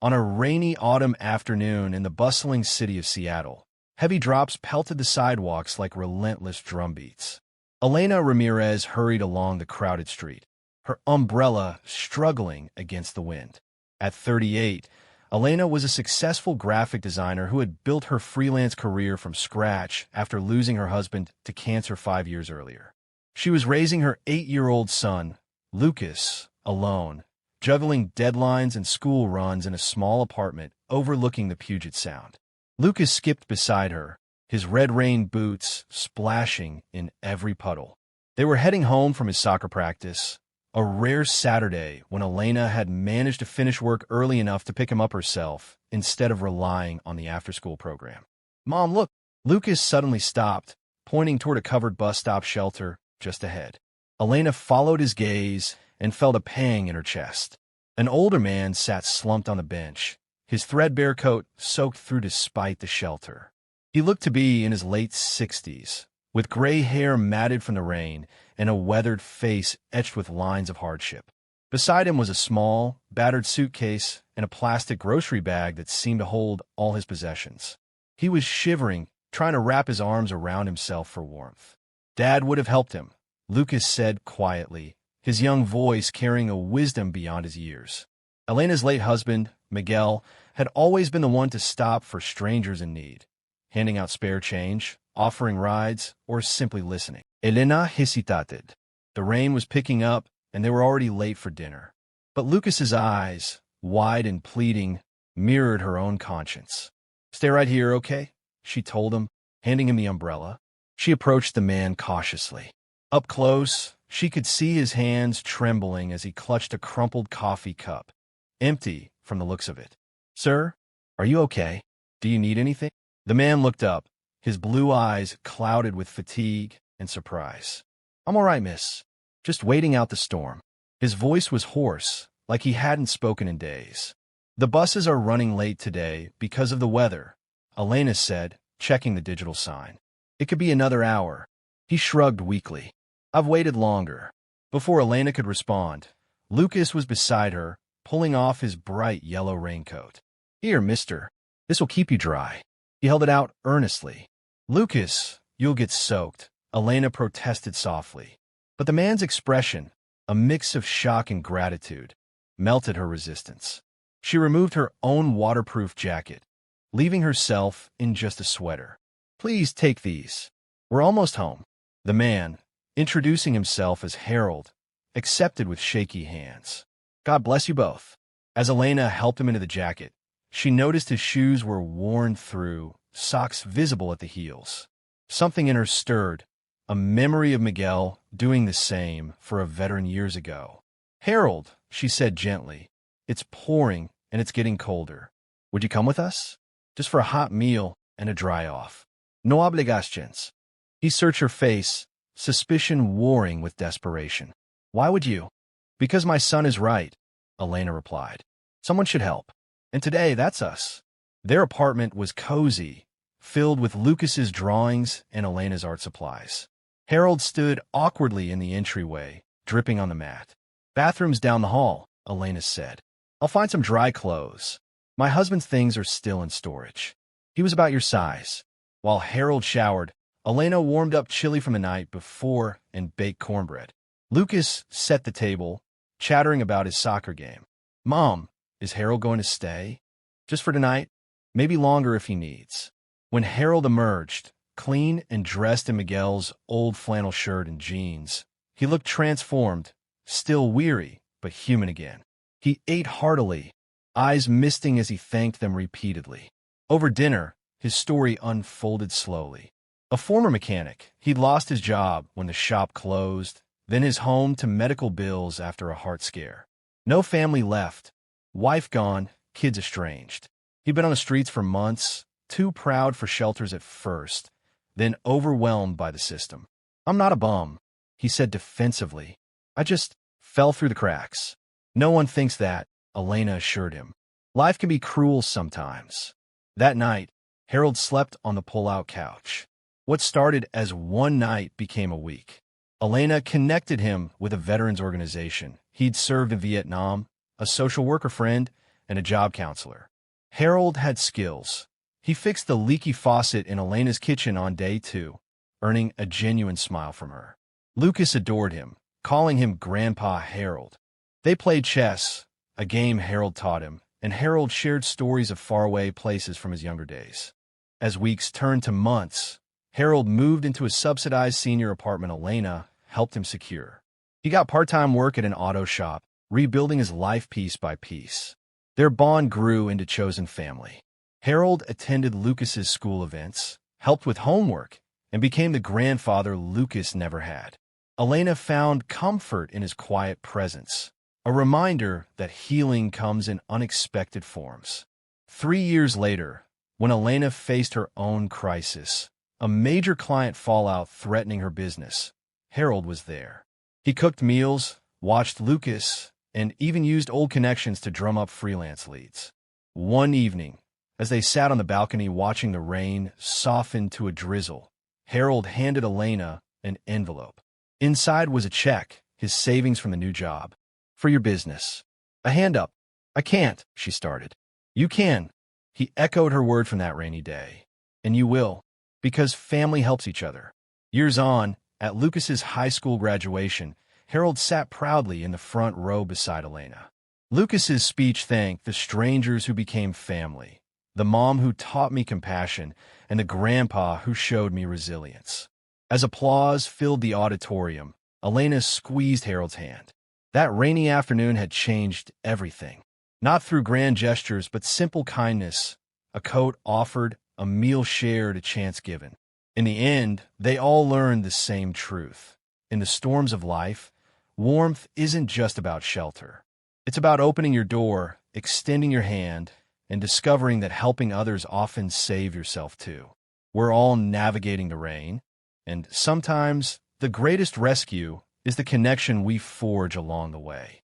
On a rainy autumn afternoon in the bustling city of Seattle, heavy drops pelted the sidewalks like relentless drumbeats. Elena Ramirez hurried along the crowded street, her umbrella struggling against the wind. At 38, Elena was a successful graphic designer who had built her freelance career from scratch after losing her husband to cancer 5 years earlier. She was raising her 8-year-old son, Lucas, alone, juggling deadlines and school runs in a small apartment overlooking the Puget Sound. Lucas skipped beside her, his red rain boots splashing in every puddle. They were heading home from his soccer practice, a rare Saturday when Elena had managed to finish work early enough to pick him up herself instead of relying on the after-school program. "Mom, look!" Lucas suddenly stopped, pointing toward a covered bus stop shelter just ahead. Elena followed his gaze and felt a pang in her chest. An older man sat slumped on the bench, his threadbare coat soaked through despite the shelter. He looked to be in his late 60s, with gray hair matted from the rain and a weathered face etched with lines of hardship. Beside him was a small, battered suitcase and a plastic grocery bag that seemed to hold all his possessions. He was shivering, trying to wrap his arms around himself for warmth. "Dad would have helped him," Lucas said quietly, his young voice carrying a wisdom beyond his years. Elena's late husband, Miguel, had always been the one to stop for strangers in need, handing out spare change, offering rides, or simply listening. Elena hesitated. The rain was picking up, and they were already late for dinner. But Lucas's eyes, wide and pleading, mirrored her own conscience. "Stay right here, okay?" she told him, handing him the umbrella. She approached the man cautiously. Up close, she could see his hands trembling as he clutched a crumpled coffee cup, empty from the looks of it. "Sir, are you okay? Do you need anything?" The man looked up, his blue eyes clouded with fatigue and surprise. "I'm all right, miss. Just waiting out the storm." His voice was hoarse, like he hadn't spoken in days. "The buses are running late today because of the weather," Elena said, checking the digital sign. "It could be another hour." He shrugged weakly. "I've waited longer." Before Elena could respond, Lucas was beside her, pulling off his bright yellow raincoat. "Here, mister. This will keep you dry." He held it out earnestly. "Lucas, you'll get soaked," Elena protested softly. But the man's expression, a mix of shock and gratitude, melted her resistance. She removed her own waterproof jacket, leaving herself in just a sweater. "Please take these. We're almost home." The man, introducing himself as Harold, accepted with shaky hands. "God bless you both." As Elena helped him into the jacket, she noticed his shoes were worn through, socks visible at the heels. Something in her stirred, a memory of Miguel doing the same for a veteran years ago. "Harold," she said gently, "it's pouring and it's getting colder. Would you come with us? Just for a hot meal and a dry-off. No obligations." He searched her face, suspicion warring with desperation. "Why would you?" "Because my son is right," Elena replied. "Someone should help. And today, that's us." Their apartment was cozy, filled with Lucas's drawings and Elena's art supplies. Harold stood awkwardly in the entryway, dripping on the mat. "Bathroom's down the hall," Elena said. "I'll find some dry clothes. My husband's things are still in storage." He was about your size. While Harold showered, Elena warmed up chili from the night before and baked cornbread. Lucas set the table, chattering about his soccer game. "Mom, is Harold going to stay? Just for tonight? Maybe longer if he needs." When Harold emerged, clean and dressed in Miguel's old flannel shirt and jeans, he looked transformed, still weary, but human again. He ate heartily, eyes misting as he thanked them repeatedly. Over dinner, his story unfolded slowly. A former mechanic, he'd lost his job when the shop closed, then his home to medical bills after a heart scare. No family left, wife gone, kids estranged. He'd been on the streets for months, too proud for shelters at first, then overwhelmed by the system. "I'm not a bum," he said defensively. "I just fell through the cracks." "No one thinks that," Elena assured him. "Life can be cruel sometimes." That night, Harold slept on the pull-out couch. What started as one night became a week. Elena connected him with a veterans organization. He'd served in Vietnam, a social worker friend, and a job counselor. Harold had skills. He fixed the leaky faucet in Elena's kitchen on day 2, earning a genuine smile from her. Lucas adored him, calling him Grandpa Harold. They played chess, a game Harold taught him, and Harold shared stories of faraway places from his younger days. As weeks turned to months, Harold moved into a subsidized senior apartment Elena helped him secure. He got part-time work at an auto shop, rebuilding his life piece by piece. Their bond grew into chosen family. Harold attended Lucas's school events, helped with homework, and became the grandfather Lucas never had. Elena found comfort in his quiet presence, a reminder that healing comes in unexpected forms. 3 years later, when Elena faced her own crisis, a major client fallout threatening her business, Harold was there. He cooked meals, watched Lucas, and even used old connections to drum up freelance leads. One evening, as they sat on the balcony watching the rain soften to a drizzle, Harold handed Elena an envelope. Inside was a check, his savings from the new job. "For your business." A hand up. "I can't," she started. "You can." He echoed her word from that rainy day. "And you will, because family helps each other." Years on, at Lucas's high school graduation, Harold sat proudly in the front row beside Elena. Lucas's speech thanked the strangers who became family, the mom who taught me compassion, and the grandpa who showed me resilience. As applause filled the auditorium, Elena squeezed Harold's hand. That rainy afternoon had changed everything. Not through grand gestures, but simple kindness, a coat offered, a meal shared, a chance given. In the end, they all learned the same truth. In the storms of life, warmth isn't just about shelter. It's about opening your door, extending your hand, and discovering that helping others often save yourself too. We're all navigating the rain, and sometimes the greatest rescue is the connection we forge along the way.